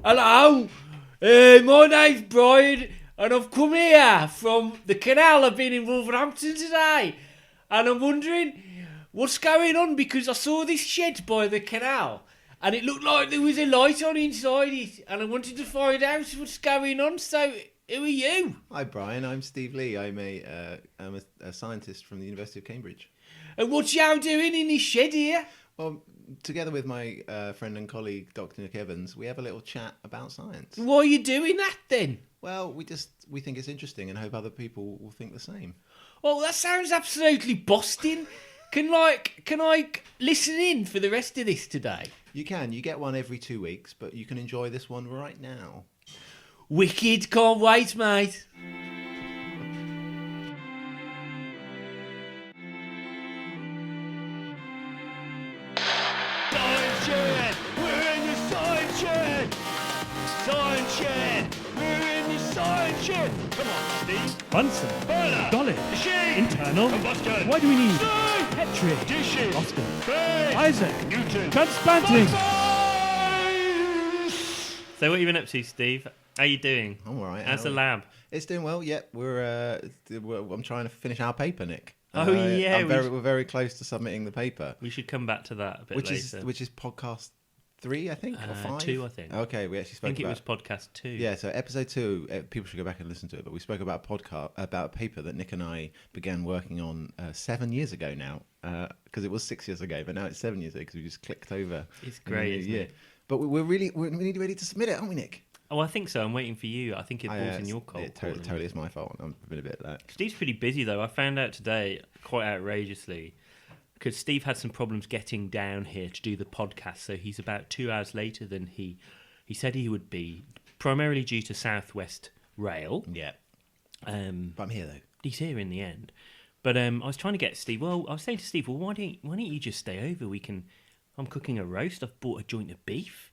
Hello, my name's Brian, and I've come here from the canal. I've been in Wolverhampton today, and I'm wondering what's going on because I saw this shed by the canal, and it looked like there was a light on inside it, and I wanted to find out what's going on. So, who are you? Hi Brian, I'm Steve Lee. I'm a scientist from the University of Cambridge. And what you doing in this shed here? Well, together with my friend and colleague Dr. Nick Evans, we have a little chat about science. Why are you doing that then? Well, we think it's interesting and hope other people will think the same. Well, that sounds absolutely busting. Can I listen in for the rest of this today? You can. You get one every 2 weeks, but you can enjoy this one right now. Wicked, can't wait, mate. Science Shed! We're in the Science Shed! Science Shed! We're in the Science Shed! Come on, Steve. Bunsen, Burner! Dolly, Machine! internal. Combustion! Why do we need Steam! Petri, Dishes! Oscar, Base! Isaac, Newton! transplanting? So what have you been up to, Steve? How you doing? I'm all right. How's the lab? It's doing well. Yep, I'm trying to finish our paper, Nick. Oh, yeah, we're very close to submitting the paper, We should come back to that a bit which later. is podcast 3, I think, or 5. 2, I think. Okay, we actually I spoke think it about. was podcast 2. Yeah, so episode 2, people should go back and listen to it. But we spoke about about a paper that Nick and I began working on 7 years ago now, because it was 6 years ago, but now it's 7 years ago because we just clicked over. It's great, isn't it? But we're really ready to submit it, aren't we, Nick? Oh, I think so. I'm waiting for you. I think it falls in your cold. It totally is my fault. I've been a bit like that. Steve's pretty busy, though. I found out today, quite outrageously, because Steve had some problems getting down here to do the podcast, so he's about 2 hours later than he said he would be, primarily due to Southwest Rail. Yeah. But I'm here, though. he's here in the end. But I was trying to get Steve. Well, I was saying to Steve, well, why don't you just stay over? I'm cooking a roast. I've bought a joint of beef.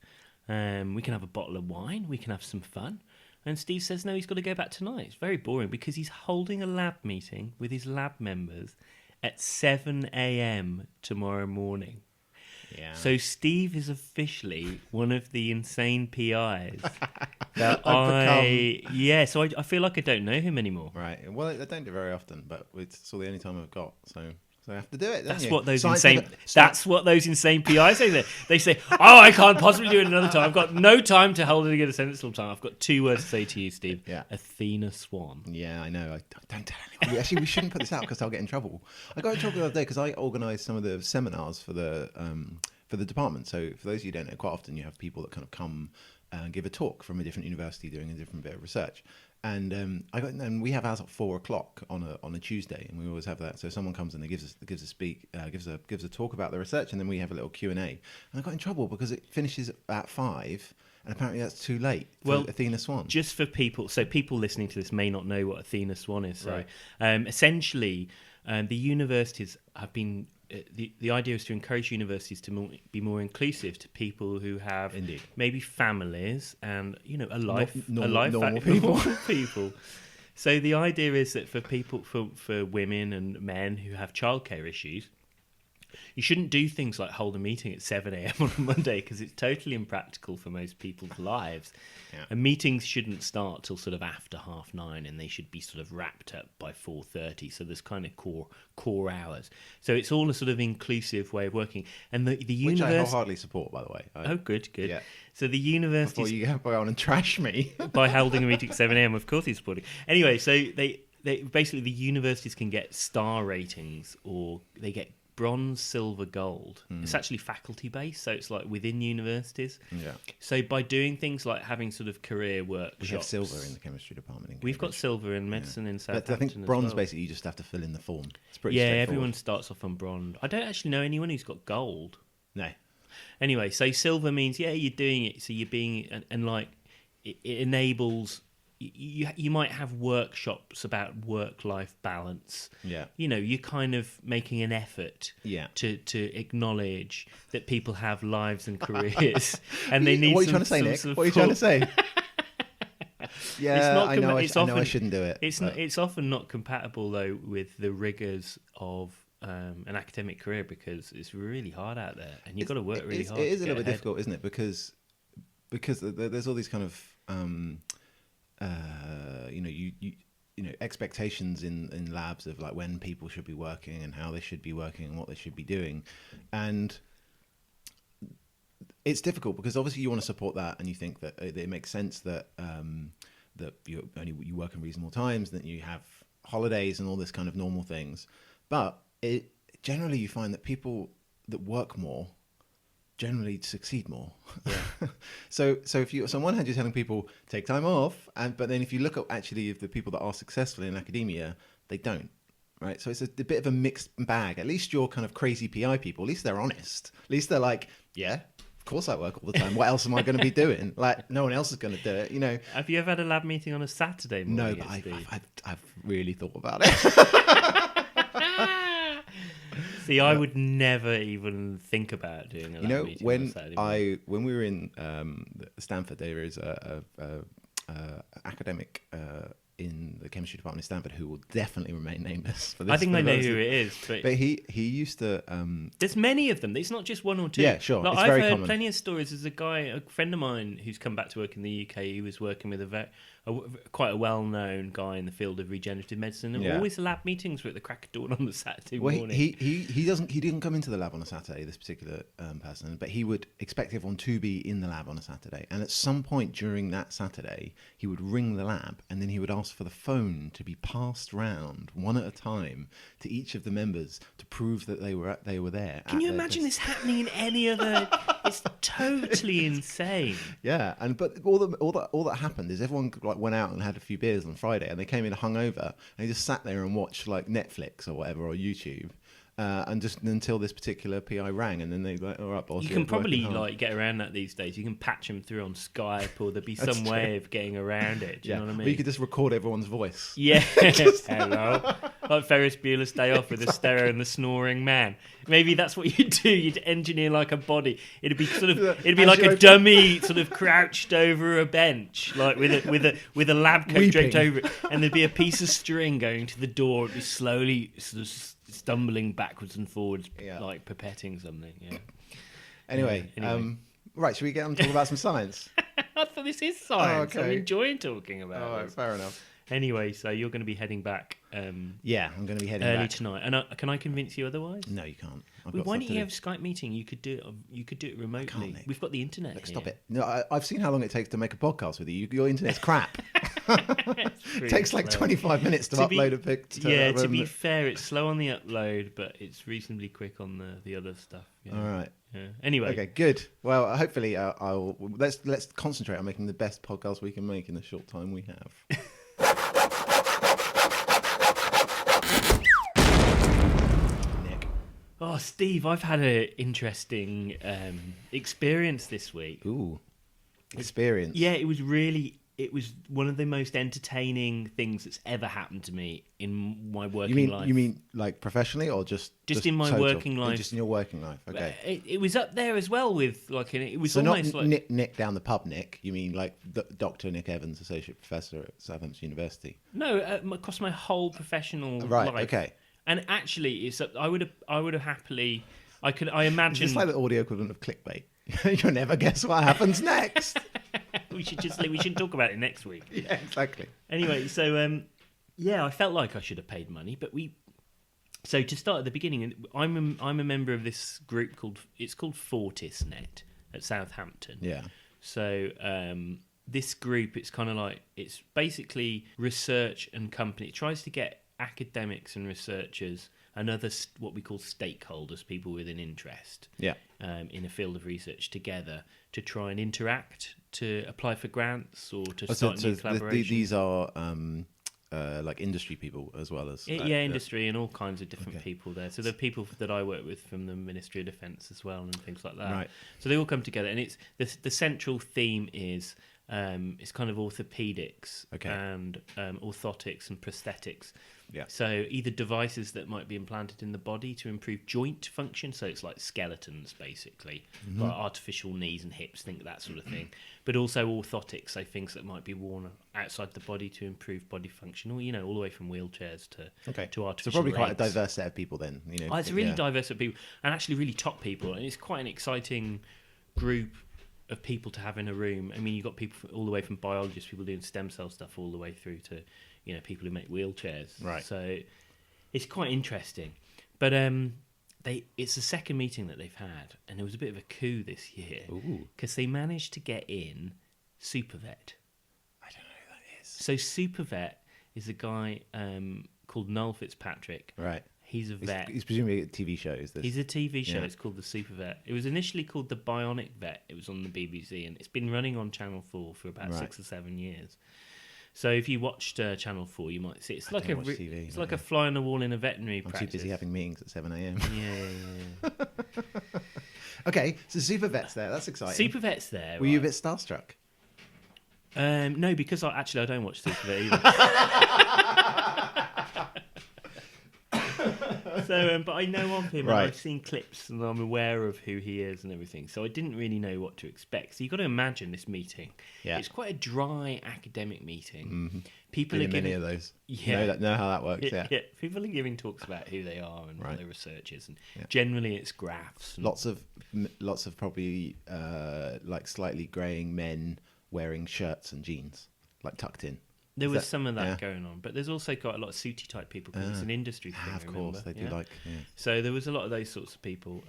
We can have a bottle of wine. We can have some fun. And Steve says, no, he's got to go back tonight. It's very boring because he's holding a lab meeting with his lab members at 7 a.m. tomorrow morning. Yeah. So Steve is officially one of the insane PIs that So I feel like I don't know him anymore. Right. Well, I don't do it very often, but it's all the only time I've got, so I have to do it. That's you? what those Science insane. never- That's what those insane PIs say. They say, "Oh, I can't possibly do it another time. I've got no time to hold it together sensible time. I've got 2 words to say to you, Steve. Yeah. Athena Swan." Yeah, I know. Don't tell anyone. Actually, we shouldn't put this out because I'll get in trouble. I got in trouble the other day because I organised some of the seminars for the department. So for those of you who don't know, quite often you have people that kind of come and give a talk from a different university doing a different bit of research. And we have ours at 4:00 on a Tuesday, and we always have that. So someone comes and they gives a talk about the research, and then we have a little Q&A. And I got in trouble because it finishes at 5, and apparently that's too late for Athena Swan. Just for people, so people listening to this may not know what Athena Swan is. So, Right. essentially, the universities have been. The idea is to encourage universities to be more inclusive to people who have Indeed. maybe families and a life, normal people. So the idea is that for people, for women and men who have childcare issues, you shouldn't do things like hold a meeting at 7 a.m. on a Monday because it's totally impractical for most people's lives. Yeah. And meetings shouldn't start till sort of after 9:30, and they should be sort of wrapped up by 4:30. So there's kind of core hours. So it's all a sort of inclusive way of working. And the Which university. I wholeheartely support, by the way. Oh, good. Yeah. So the Before university, you go on and trash me. by holding a meeting at 7 a.m., of course he's supporting. Anyway, so they basically the universities can get star ratings, or they get bronze, silver, gold. It's actually faculty based, so it's like within universities. Yeah. So by doing things like having sort of career workshops, We have silver in the chemistry department. We've got silver in medicine in But Southampton. I think as bronze, well. basically, you just have to fill in the form. It's pretty Yeah, straightforward. everyone starts off on bronze. I don't actually know anyone who's got gold. No. Anyway, so silver means you're doing it. So you're being and like it enables. You might have workshops about work-life balance. Yeah. You're kind of making an effort Yeah. to acknowledge that people have lives and careers, and they need. What are you trying to say, Nick? What are you trying to say? Yeah, I know I shouldn't do it. It's often not compatible though with the rigours of an academic career because it's really hard out there, and you've got to work really hard. It is to a get little bit ahead. difficult, isn't it? Because because there's all these kind of expectations in labs of like when people should be working and how they should be working and what they should be doing, and it's difficult because obviously you want to support that, and you think that it makes sense that that you work in reasonable times, that you have holidays and all this kind of normal things, but generally you find that people that work more generally succeed more. Yeah. so on one hand you're telling people take time off, but then if you look at actually the people that are successful in academia, they don't. Right, so it's a bit of a mixed bag. At least your kind of crazy PI people, at least they're honest. At least they're like, yeah, of course I work all the time. What else am I going to be doing? Like, no one else is going to do it, you know. Have you ever had a lab meeting on a Saturday morning? No, but I've really thought about it. See, I would never even think about doing a lab meeting on a Saturday morning. When we were in Stanford, there is a academic in the chemistry department in Stanford who will definitely remain nameless for this. I think I know who it is, but he used to. There's many of them. It's not just one or two. Yeah, sure. Like, it's I've very heard common. plenty of stories. There's a friend of mine who's come back to work in the UK. He was working with quite a well-known guy in the field of regenerative medicine, and always lab meetings were at the crack of dawn on the Saturday morning. He didn't come into the lab on a Saturday, this particular person, but he would expect everyone to be in the lab on a Saturday, and at some point during that Saturday he would ring the lab, and then he would ask for the phone to be passed round one at a time to each of the members to prove that they were there. Can you imagine this happening in any other? It's totally insane. Yeah, but all that happened is everyone like went out and had a few beers on Friday, and they came in hungover, and they just sat there and watched like Netflix or whatever or YouTube, and just until this particular PI rang, and then they like, all right, boss. You can probably like get around that these days. You can patch them through on Skype, or there'll be some way of getting around it. Do you know what I mean? But you could just record everyone's voice. Yeah, hello. Like Ferris Bueller's Day Off with the stereo and the snoring man. Maybe that's what you'd do. You'd engineer like a body. It'd be like a dummy sort of crouched over a bench, like with a lab coat draped over it, and there'd be a piece of string going to the door. It'd be slowly sort of stumbling backwards and forwards, like pipetting something. Yeah. Anyway. Right, should we get on to talk about some science? I thought this is science. Oh, okay. I'm enjoying talking about it. All right, fair enough. Anyway, so you're going to be heading back. Yeah, I'm going to be heading early back tonight. And can I convince you otherwise? No, you can't. Why don't you have a Skype meeting? You could do it remotely. Can't, Nick. We've got the internet. Look, stop it. No, I've seen how long it takes to make a podcast with you. Your internet's crap. It takes like 25 minutes to upload a pic. To be fair, it's slow on the upload, but it's reasonably quick on the other stuff. Yeah. All right. Yeah. Anyway. Okay, good. Well, hopefully, let's concentrate on making the best podcast we can make in the short time we have. Oh, Steve, I've had an interesting experience this week. Ooh, experience. Yeah, it was one of the most entertaining things that's ever happened to me in my working life. You mean like professionally or just in my total? working life? Just in your working life, okay. It was up there as well with like it was so almost not like Nick down the pub, Nick. You mean like Dr. Nick Evans, associate professor at Southampton University? No, across my whole professional right, life. Okay. And actually, I would have happily. I imagine. It's like the audio equivalent of clickbait. You'll never guess what happens next. we should talk about it next week. Yeah, exactly. Anyway, so I felt like I should have paid money, but So to start at the beginning, I'm a member of this group called FortisNet at Southampton. Yeah. So this group, it's basically research and company. It tries to get academics and researchers and other what we call stakeholders, people with an interest, in a field of research together to try and interact, to apply for grants or to start new collaborations. These are like industry people as well as industry and all kinds of different people there. So there are people that I work with from the Ministry of Defence as well and things like that. Right. So they all come together, and it's the central theme is it's kind of orthopedics and orthotics and prosthetics. Yeah. So either devices that might be implanted in the body to improve joint function, so it's like skeletons basically, like artificial knees and hips, think that sort of thing. But also orthotics, so things that might be worn outside the body to improve body function, or all the way from wheelchairs to artificial So probably quite a legs. diverse set of people then. It's a really diverse set of people, and actually really top people, and it's quite an exciting group of people to have in a room. I mean, you've got people all the way from biologists, people doing stem cell stuff, all the way through to, people who make wheelchairs. Right. So it's quite interesting. But it's the second meeting that they've had, and there was a bit of a coup this year because they managed to get in Supervet. I don't know who that is. So Supervet is a guy called Noel Fitzpatrick. Right. He's a vet. He's presumably a TV show, is this? He's a TV show. Yeah. It's called The Supervet. It was initially called The Bionic Vet. It was on the BBC, and it's been running on Channel 4 for about 6 or 7 years. So if you watched Channel 4, you might see it's like a fly on the wall in a veterinary practice. I'm too busy having meetings at 7 a.m. Yeah. Okay, so Supervet's there. That's exciting. Supervet's there. Were you a bit starstruck? No, because I don't watch Supervet either. So, but I know of him, Right. and I've seen clips, and I'm aware of who he is and everything. So I didn't really know what to expect. So you've got to imagine this meeting. Yeah. It's quite a dry academic meeting. Mm-hmm. People Been are in giving many of those. Yeah. Know how that works. Yeah. People are giving talks about who they are and Right. what their research is, and Yeah. generally it's graphs. And Lots of probably like slightly greying men wearing shirts and jeans, like tucked in. there Is was that- some of that yeah. going on, but there's also quite a lot of suity type people because it's an industry thing. Of course, remember? they do Yeah. like. Yeah. So there was a lot of those sorts of people,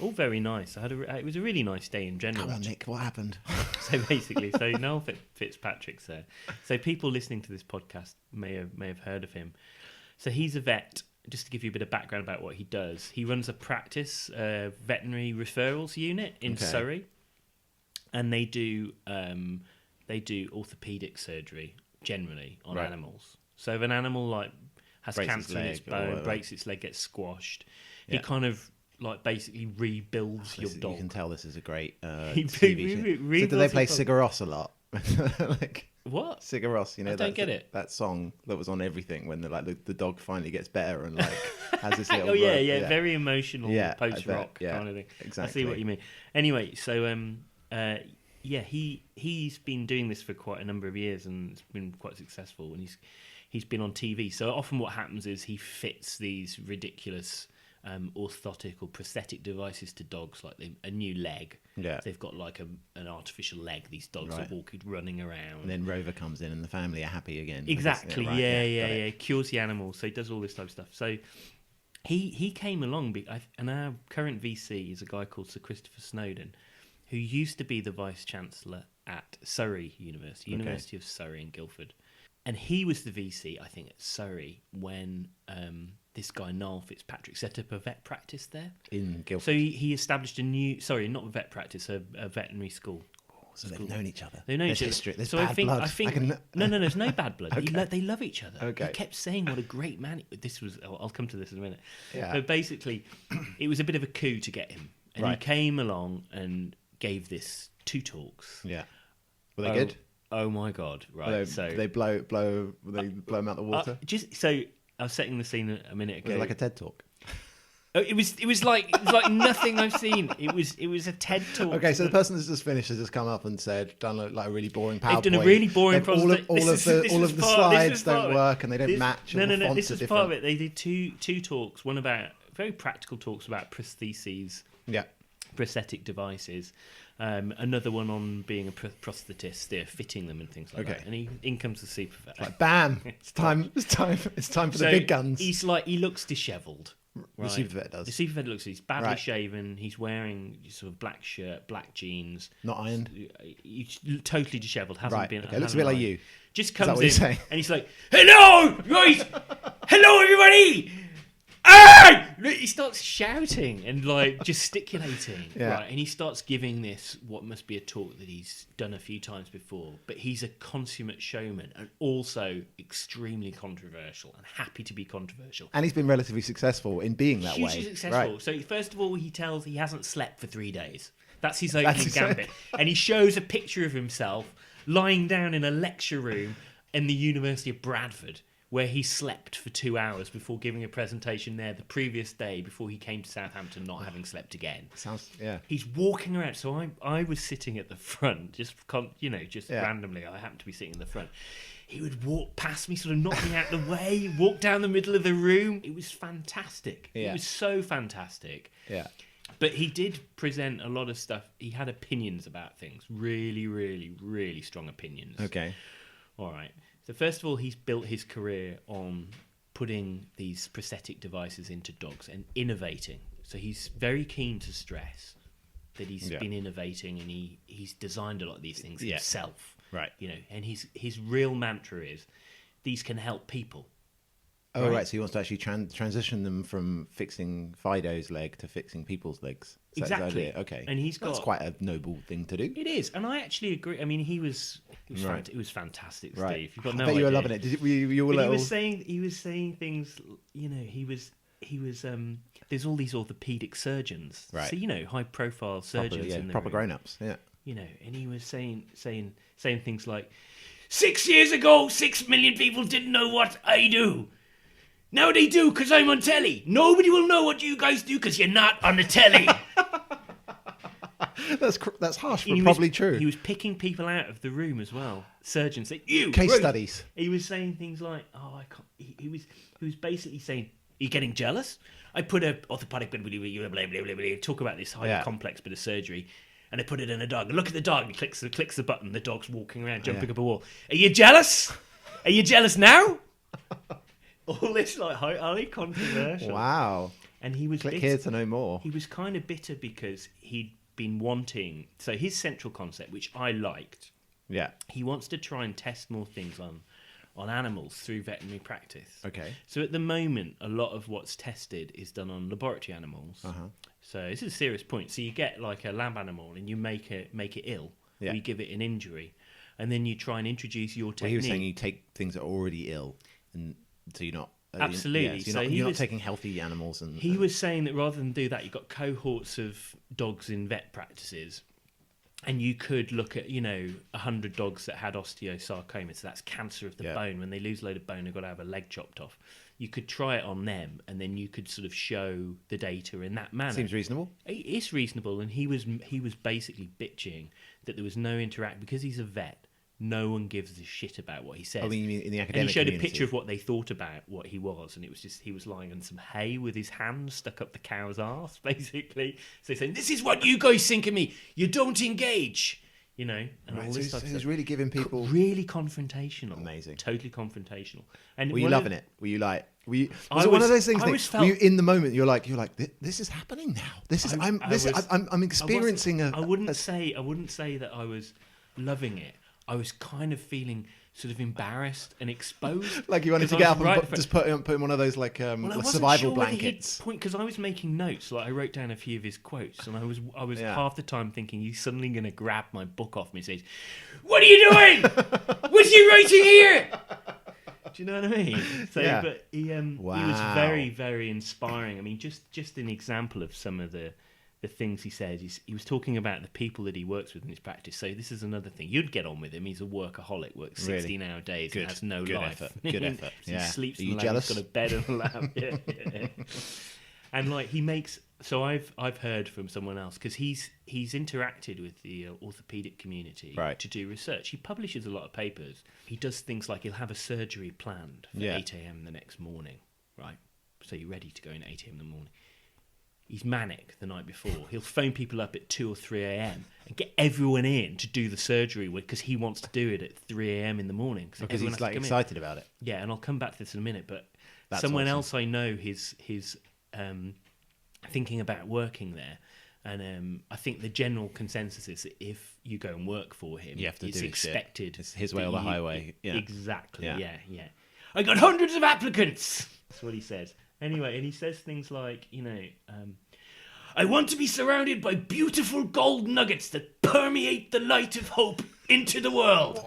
all very nice. It was a really nice day in general. Come on, Nick, what happened? So basically, Noel Fitzpatrick's there. So people listening to this podcast may have heard of him. So he's a vet. Just to give you a bit of background about what he does, he runs a practice veterinary referrals unit in Okay. Surrey, and they do orthopedic surgery generally on Right. animals. So if an animal has Breaks its cancer in its leg or bone, whatever. breaks its leg, gets squashed, he Yeah. kind of basically rebuilds your dog. You can tell this is a great He TV show. So do they rebuilds play his dog. Sigur Rós a lot? Like What? Sigur Rós, I don't get it. That song that was on everything when the dog finally gets better and has this little. Oh yeah, very emotional Yeah, I post bet, rock yeah, kind of thing. exactly. I see what you mean. Anyway, so he's been doing this for quite a number of years and it's been quite successful. And he's been on TV. So often what happens is he fits these ridiculous orthotic or prosthetic devices to dogs, like a new leg. Yeah. They've got like an artificial leg. These dogs Right. are walking, running around. And then Rover comes in and the family are happy again. Exactly. Right, Yeah. Cures the animal. So he does all this type of stuff. So he came along, and our current VC is a guy called Sir Christopher Snowdon, who used to be the Vice Chancellor at Surrey University, University of Surrey in Guildford. And he was the VC, I think, at Surrey when this guy, Noel Fitzpatrick, set up a vet practice there. In Guildford. So he established not a vet practice, a veterinary school. So they've known each other. They know There's each other. history. There's so bad I think, blood. I think no, there's no bad blood. They love each other. Okay. He kept saying what a great man. I'll come to this in a minute. Yeah. But basically, it was a bit of a coup to get him, and he Right. came along and gave this 2 talks. Yeah. Were they good? Oh my god! Right. They blow him out the water. Just so I was setting the scene a minute ago. Was it like a TED talk? Oh, it was like nothing I've seen. It was a TED talk. Okay, so the person that's just finished has just come up and done a really boring PowerPoint. They've done a really boring All of the slides don't work and they don't match. No, and the fonts this are is different. part of it. They did two talks. One about very practical talks about prostheses, Yeah. prosthetic devices. Another one on being a prosthetist, they're fitting them and things like Okay. that. And in comes the Supervet. Like bam! It's time for the big guns. He looks dishevelled. The Supervet does. The Supervet looks. He's badly Right. shaven. He's wearing sort of black shirt, black jeans. Not ironed. He's totally dishevelled. Hasn't Right. been. Okay. Looks a bit like you. Just Is that comes what you're in saying? and he's like, "Hello, guys! Hello, everybody! Hey!" He starts shouting and gesticulating, Yeah. right? And he starts giving this what must be a talk that he's done a few times before. But he's a consummate showman and also extremely controversial and happy to be controversial. And he's been relatively successful in being that Hugely way. successful. Right. So first of all, he tells he hasn't slept for 3 days. That's his opening his gambit, and he shows a picture of himself lying down in a lecture room in the University of Bradford, where he slept for 2 hours before giving a presentation there the previous day before he came to Southampton, not having slept again. Yeah. He's walking around. So I was sitting at the front, just Yeah. randomly. I happened to be sitting in the front. He would walk past me, sort of knock me out of the way, walk down the middle of the room. It was fantastic. Yeah. It was so fantastic. Yeah. But he did present a lot of stuff. He had opinions about things. Really, really, really strong opinions. Okay. All right. So first of all, he's built his career on putting these prosthetic devices into dogs and innovating. So he's very keen to stress that he's been innovating, and he's designed a lot of these things himself. Right. You know, and his real mantra is these can help people. Oh, right. So he wants to actually transition them from fixing Fido's leg to fixing people's legs. So Exactly. Okay. And that's quite a noble thing to do. It is, and I actually agree. I mean, it was fantastic, Steve. Right. You've got I no bet you were idea. loving it. Were you all But little... he was saying things. You know, he was. There's all these orthopedic surgeons. Right. So high profile surgeons in the proper room. grown ups. Yeah. You know, and he was saying things like, 6 years ago, 6 million people didn't know what I do. Now they do because I'm on telly. Nobody will know what you guys do because you're not on the telly. That's harsh, but And probably true. He was picking people out of the room as well. Surgeons say, you Case right. studies. He was saying things like, "Oh, I can't." He was basically saying, "Are you getting jealous? I put a orthopedic blah blah blah blah blah. Talk about this highly complex bit of surgery, and I put it in a dog. And look at the dog. He clicks the button. The dog's walking around, jumping up a wall. Are you jealous? Are you jealous now?" All this like highly controversial. Wow. And he was Click bitter. here to know more. He was kind of bitter because he'd been wanting. So his central concept, which I liked, Yeah. he wants to try and test more things on animals through veterinary practice. Okay. So at the moment, a lot of what's tested is done on laboratory animals. Uh-huh. So this is a serious point. So you get like a lab animal and you make it ill. Yeah. Or you give it an injury, and then you try and introduce your Well, technique. he was saying you take things that are already ill, and so you're not... Absolutely. so So you're not was- taking healthy animals and... He was saying that rather than do that, you've got cohorts of dogs in vet practices, and you could look at, 100 dogs that had osteosarcoma, so that's cancer of the bone. When they lose a load of bone, they've got to have a leg chopped off. You could try it on them, and then you could sort of show the data in that manner. Seems reasonable. It's reasonable, and he was basically bitching that there was no interact because he's a vet. No one gives a shit about what he says. I mean, you mean in the And academic he showed community. a picture of what they thought about what he was, and it was just he was lying on some hay with his hand stuck up the cow's arse, basically. So he's saying, "This is what you guys think of me. You don't engage," and Right, all so this stuff. he was really giving people... Really confrontational. Amazing. Totally confrontational. And Were you one loving of- it? Were you like... Was I it one was- of those things? I that always felt- were you in the moment? You're like, this is happening now. I'm experiencing I wouldn't say that I was loving it. I was kind of feeling sort of embarrassed and exposed. like you wanted to because get I up was and right for- just put in one of those like Well, I wasn't survival sure whether he'd blankets. because I was making notes. Like I wrote down a few of his quotes, and I was Yeah. half the time thinking he's suddenly going to grab my book off me and say, "What are you doing? What are you writing here?" Do you know what I mean? So, Yeah. but he was Wow. very, very inspiring. I mean, just an example of some of the things he said. He was talking about the people that he works with in his practice. So this is another thing. You'd get on with him. He's a workaholic, works Really? 16-hour days, Good. and has no Good life. effort. Good effort. So Yeah. He sleeps Are in you the lab. jealous? He's got a bed in the lab. Yeah. And like he makes. So I've heard from someone else because he's interacted with the orthopedic community Right. to do research. He publishes a lot of papers. He does things like he'll have a surgery planned for 8 a.m. the next morning, right? So you're ready to go in at 8 a.m. in the morning. He's manic the night before. He'll phone people up at 2 or 3 a.m. and get everyone in to do the surgery because he wants to do it at 3 a.m. in the morning. Because everyone he's has like to come in. excited about it. Yeah, and I'll come back to this in a minute. But That's someone awesome. else I know, his thinking about working there, and I think the general consensus is that if you go and work for him, You have to it's do his shit. expected. It's his way or the that highway. Yeah. Exactly. Yeah. Yeah. I got hundreds of applicants. That's what he says. Anyway, and he says things like, I want to be surrounded by beautiful gold nuggets that permeate the light of hope into the world.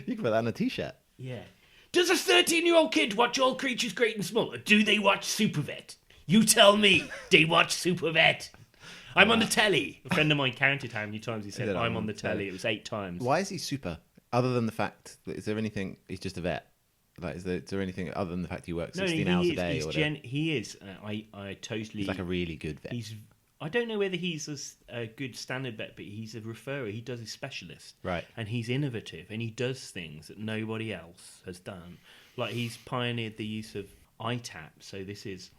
You can put that on a t-shirt. Yeah. Does a 13-year-old kid watch All Creatures Great and Small, or do they watch Supervet? You tell me. They watch Supervet. I'm on the telly. A friend of mine counted how many times he said, I'm on the telly. It was 8 times. Why is he super? Other than the fact that, is there anything? He's just a vet. Like, is there anything other than the fact he works 16 hours a day? Or whatever? He is. I totally. He's like a really good vet. I don't know whether he's a good standard vet, but he's a referrer. He does his specialist. Right. And he's innovative, and he does things that nobody else has done. Like he's pioneered the use of ITAP. So this is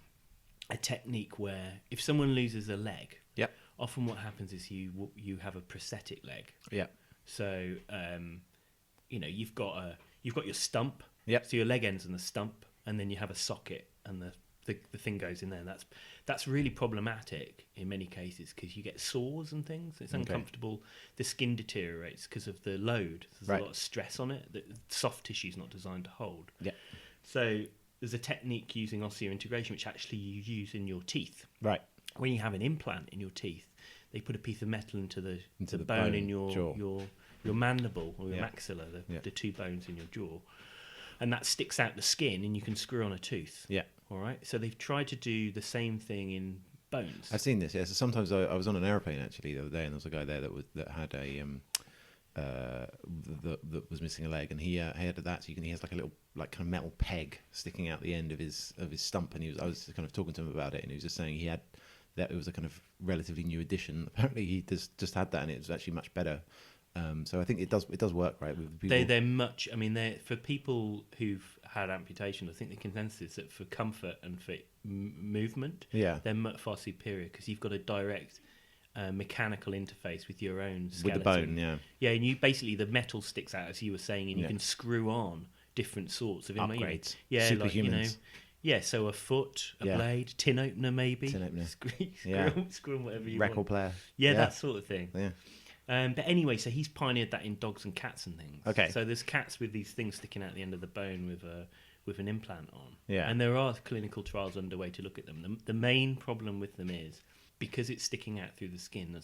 a technique where if someone loses a leg, Yep. often what happens is you have a prosthetic leg. Yeah. So you've got your stump. Yep. So your leg ends in the stump, and then you have a socket, and the thing goes in there. And that's really problematic in many cases because you get sores and things. It's uncomfortable. The skin deteriorates because of the load. There's a lot of stress on it that soft tissue is not designed to hold. Yeah. So there's a technique using osseointegration which actually you use in your teeth. Right. When you have an implant in your teeth, they put a piece of metal into the the bone bone in your mandible or your Yeah. maxilla, the two bones in your jaw, and that sticks out the skin, and you can screw on a tooth. Yeah. All right. So they've tried to do the same thing in bones. I've seen this. Yeah. So sometimes I was on an aeroplane actually the other day, and there was a guy there that had a that was missing a leg, and he had that. So he has like a little like kind of metal peg sticking out the end of his stump, and I was kind of talking to him about it, and he was just saying he had that it was a kind of relatively new addition. Apparently, he just had that, and it was actually much better. So I think it does work, right? With people. They're much. I mean, they're for people who've had amputation. I think the consensus is that for comfort and for movement, they're far superior because you've got a direct mechanical interface with your own skeleton. With the bone, yeah, and you basically the metal sticks out as you were saying, and you can screw on different sorts of upgrades. Superhumans. So a foot, a blade, tin opener maybe. Tin opener. Screw on whatever you Record want. player. Yeah, that sort of thing. Yeah. But anyway, so he's pioneered that in dogs and cats and things. Okay. So there's cats with these things sticking out the end of the bone with an implant on. Yeah. And there are clinical trials underway to look at them. The main problem with them is because it's sticking out through the skin,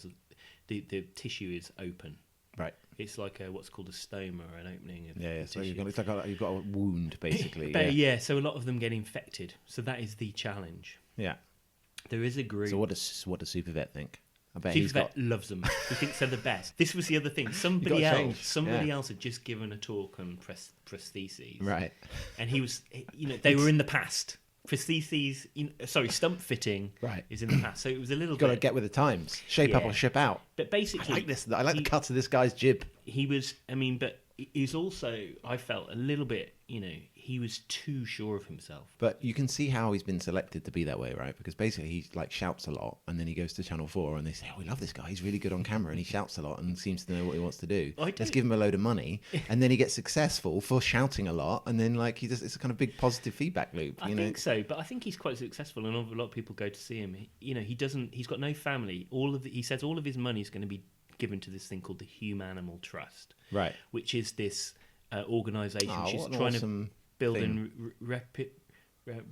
the tissue is open. Right. It's like what's called a stoma, or an opening of the So tissue. it's like you've got a wound basically. So a lot of them get infected. So that is the challenge. Yeah. There is a group. So what does Supervet think? I bet Supervet loves them. He thinks they're the best. This was the other thing. Somebody else had just given a talk on prostheses. Right. And he was, they were in the past. Prostheses, stump fitting is in the past. So it was a little Got to get with the times. Shape up or ship out. But basically... I like this. I like the cut of this guy's jib. He was, but he's also, I felt, a little bit, he was too sure of himself. But you can see how he's been selected to be that way, right? Because basically he like shouts a lot, and then he goes to Channel 4 and they say, we love this guy. He's really good on camera, and he shouts a lot and seems to know what he wants to do. Let's give him a load of money. And then he gets successful for shouting a lot, and then like it's a kind of big positive feedback loop. I think so, but I think he's quite successful, and a lot of people go to see him. He's got no family. He says all of his money is going to be given to this thing called the Human-Animal Trust. Right. Which is this organisation which is trying to build in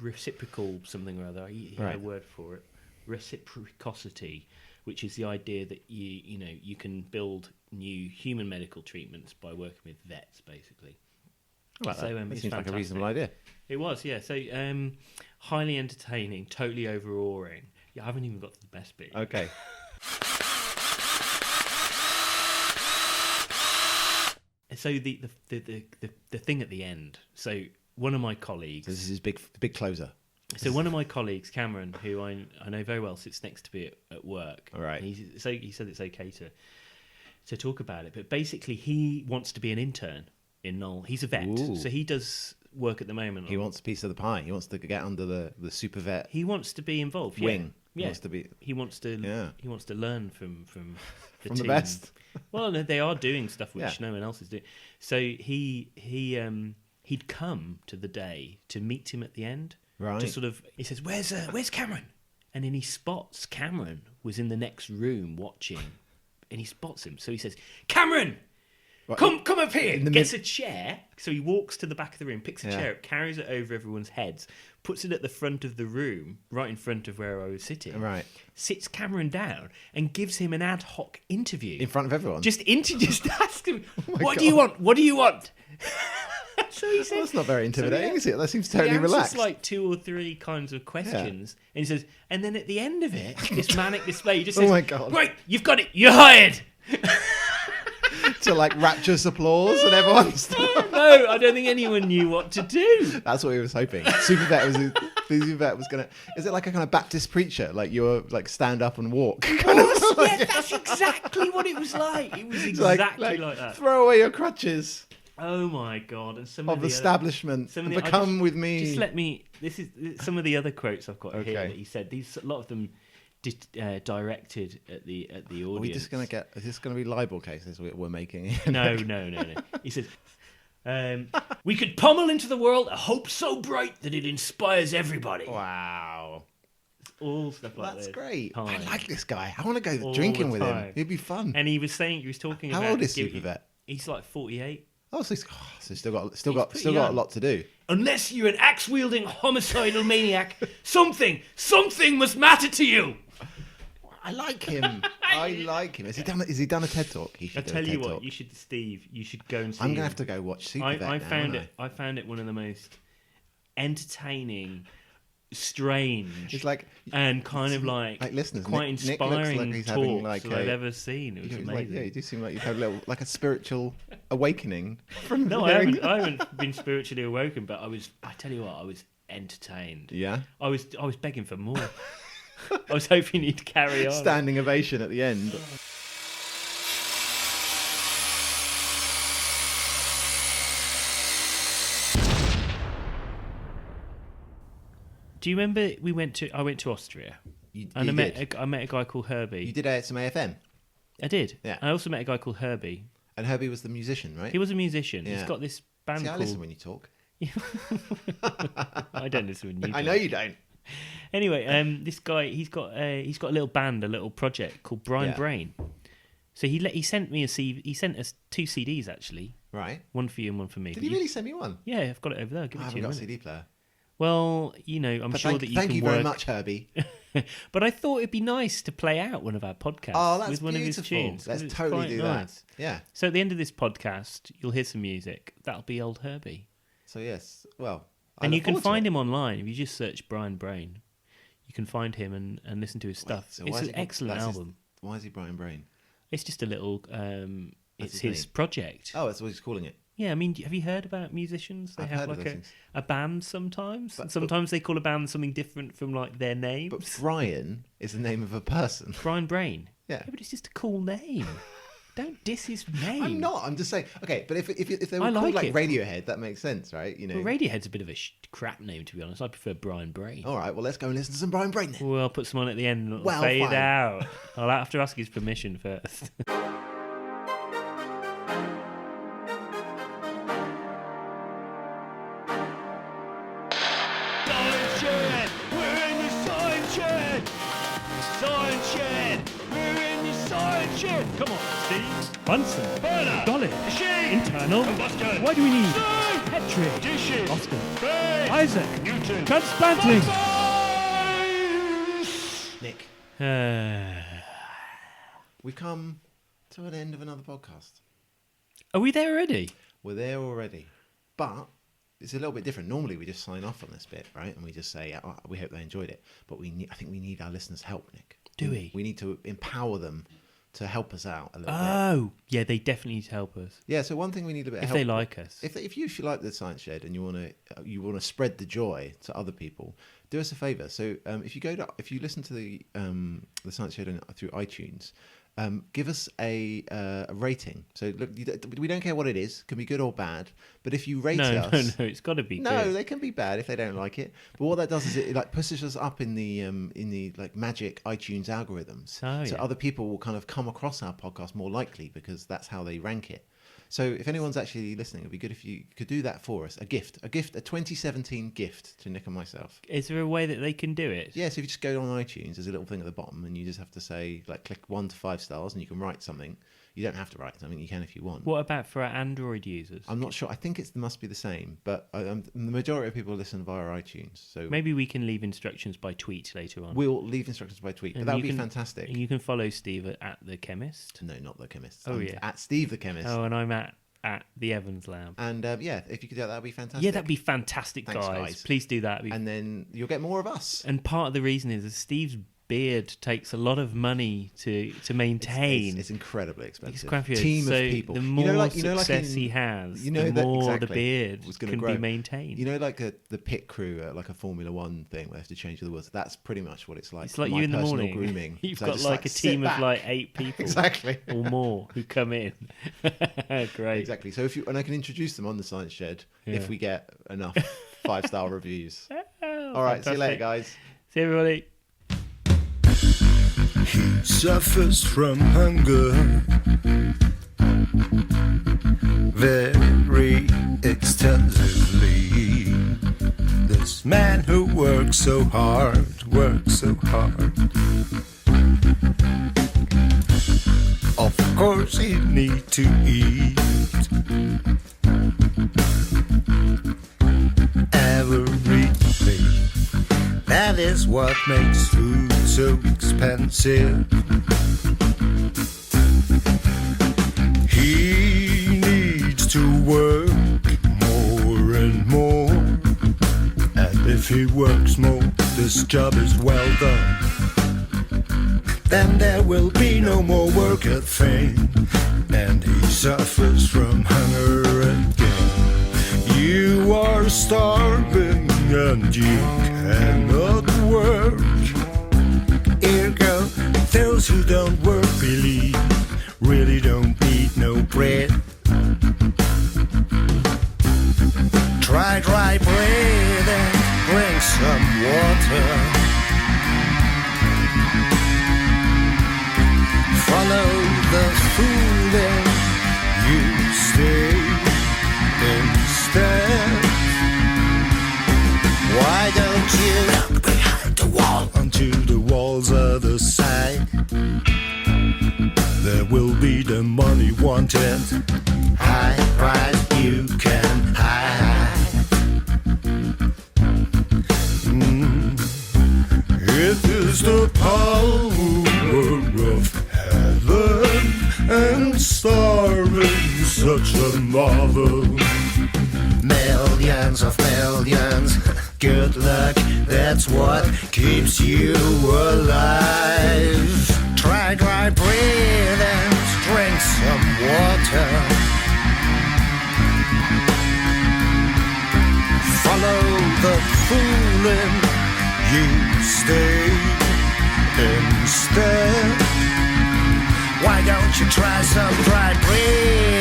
reciprocal something or other. He had a word for it, reciprocity, which is the idea that you can build new human medical treatments by working with vets, basically. Well, so that seems like a reasonable idea. It was, yeah. So highly entertaining, totally overawing. Yeah, I haven't even got to the best bit. Okay. So the thing at the end. So one of my colleagues. So this is his big closer. So one of my colleagues, Cameron, who I know very well, sits next to me at work. All right. He said it's okay to talk about it, but basically he wants to be an intern in Knoll. He's a vet, so he does work at the moment. He wants a piece of the pie. He wants to get under the Supervet. He wants to be involved. Wing. Yeah. He wants to learn from the from team. the best. Well, no, they are doing stuff which no one else is doing. So he'd come to the day to meet him at the end. Right. Just sort of, he says, "Where's Cameron?" And then he spots Cameron was in the next room watching, and he spots him. So he says, "Cameron, come up here." Gets a chair. So he walks to the back of the room, picks a chair up, carries it over everyone's heads, puts it at the front of the room, right in front of where I was sitting. Right. Sits Cameron down and gives him an ad hoc interview In front of everyone. Just ask him, God. do you want? What do you want? So he says, well, that's not very intimidating, is it? That seems he totally answers relaxed. like 2 or 3 kinds of questions, and he says, and then at the end of it, this manic display, he just says, my God. "Right, you've got it. You're hired." To like rapturous applause and everyone's. No, I don't think anyone knew what to do. That's what he was hoping. Supervet was gonna. Is it like a kind of Baptist preacher? Like you're like stand up and walk. Yeah, that's exactly what it was like. It was exactly like that. Throw away your crutches Oh my God! And some of of the establishment and become with me. Just let me This is some of the other quotes I've got here Okay. that he said. A lot of them directed at the audience. Are we just going to get? Is this going to be libel cases we're making? No. He says, we could pummel into the world a hope so bright that it inspires everybody. Wow. All stuff like That's this. great. Time. I like this guy. I want to go All drinking the with him. time. It'd be fun. And he was talking How about... old is Supervet? He's like 48. Oh, so still got pretty a young. lot to do. Unless you're an axe-wielding homicidal maniac, something must matter to you. I like him. I like him. Has he done a TED talk? He I should do a tell you TED what, talk. you should, Steve. You should go and see. I'm gonna him. have to go watch Supervet now, I found aren't it. I found it one of the most entertaining, strange, It's like and kind of like listeners, quite Nick looks inspiring like he's talks having like that I've ever seen. It was amazing. You do seem like you've had a spiritual awakening from No, I hearing haven't. I haven't been spiritually awoken, but I tell you what, I was entertained. Yeah. I was begging for more. I was hoping he'd carry on. Standing ovation at the end. Do you remember I went to Austria and I met a guy called Herbie. You did some AFM, I did. Yeah. I also met a guy called Herbie. and Herbie was the musician, right? He was a musician. Yeah. He's got this band See, I called... listen when you talk. I don't listen when you I do. know you don't. Anyway, this guy, he's got a little band, a little project called Brian Yeah. Brain. So he sent me he sent us 2 CDs actually, Right? one for you and one for me. Did he really send me one? Yeah, I've got it over there. I'll give I it to haven't you. got a in minute. CD player. Well, you know, I'm But sure thank, that you thank can you work. very much, Herbie. But I thought it'd be nice to play out one of our podcasts Oh, that's with one beautiful. of his tunes. 'cause Let's it's totally quite do nice. that. Yeah. So at the end of this podcast, you'll hear some music. That'll be old Herbie. So yes, well, And you can find him online if you just search Brian Brain. You can find him and listen to his stuff. So It's an excellent album. Why is he Brian Brain? It's just a little. It's his his name? project. Oh, that's what he's calling it. Yeah, I mean, have you heard about musicians? They I've have heard of like those things. a band sometimes. But- And sometimes they call a band something different from like their names. But Brian is the name of a person. Brian Brain. Yeah. But it's just a cool name. Don't diss his name. I'm not. I'm just saying. Okay, but if they were I called like like it. Radiohead, that makes sense, right? You know. Well, Radiohead's a bit of a crap name, to be honest. I prefer Brian Brain. All right. Well, let's go and listen to some Brian Brain then. Well, I'll put some on at the end and it'll Well, fade fine. out. I'll have to ask his permission first. Science Shed! We're in the Science Shed! Science Shed! We're in the Science Shed! Come on, Steve! Bunsen. Burner! Dolly. Machine! Internal. Combustion! Why do we need Steam! Petri? Dishes! Oscar. Space! Isaac. Newton! Transplanting. Science! Nick, Are we've come to an end of another podcast. we there already? We're there already, but it's a little bit different. Normally, we just sign off on this bit, right? And we just say, oh, we hope they enjoyed it. But I think we need our listeners' help, Nick. Do we? We need to empower them to help us out a little bit. Oh, yeah, they definitely need to help us. Yeah, so one thing we need a bit of If help. they like us. If you like the Science Shed and you want to spread the joy to other people, do us a favor. So if you listen to the Science Shed through iTunes, give us a rating. So look, we don't care what it is; can be good or bad. But if you rate us, No, it's got to be no, good. they can be bad if they don't like it. But what that does is it like pushes us up in the like magic iTunes algorithms. Oh, So yeah. other people will kind of come across our podcast more likely because that's how they rank it. So if anyone's actually listening, it'd be good if you could do that for us. A 2017 gift to Nick and myself. Is there a way that they can do it? Yeah, so if you just go on iTunes, there's a little thing at the bottom, and you just have to say, like, click 1 to 5 stars, and you can write something. You don't have to write something; you can if you want. What about for our Android users? I'm not sure. I think it must be the same, but the majority of people listen via iTunes. So Maybe we can leave instructions by tweet later on. we'll leave instructions by tweet. But And that would you be can- fantastic. And you can follow Steve at The Chemist. No, not the chemist. Oh, I'm yeah. at Steve the chemist. Oh, and I'm at The Evans Lab. And yeah, if you could do that, that'd be fantastic. Yeah, that'd be fantastic, Thanks, guys. guys. Please do that. And then you'll get more of us. And part of the reason is that Steve's beard takes a lot of money to maintain. It's incredibly expensive. It's crappy. Team So of people. The more like success in- he has, you know the that- more exactly, the beard was gonna can grow. be maintained. You know, like the pit crew at like a Formula One thing where they have to change the wheels. That's pretty much what it's like. It's like my you in the personal morning. grooming. You've So got just, like a sit team of back. like 8 people Exactly. or more who come in. Great. Exactly. So and I can introduce them on the Science Shed Yeah. if we get enough 5-star reviews. All right, see you later, Fantastic. guys. See you, everybody. He suffers from hunger very extensively. This man who works so hard. Of course he need to eat. Everything. That is what makes food so expensive. He needs to work more and more. And if he works more, this job is well done. Then there will be no more work at Fame. And he suffers from hunger again. You are starving and you cannot work. Ergo, those who don't work believe really don't need no bread. Try dry bread and drink some water. Follow the food and you stay instead. Why don't you look behind the wall onto the wall's other side? There will be the money wanted. High price you can hide. It is the power of heaven and starving such a marvel. Millions of millions, good luck, that's what keeps you alive. Try dry bread and drink some water. Follow the fool and you stay instead. Why don't you try some dry bread?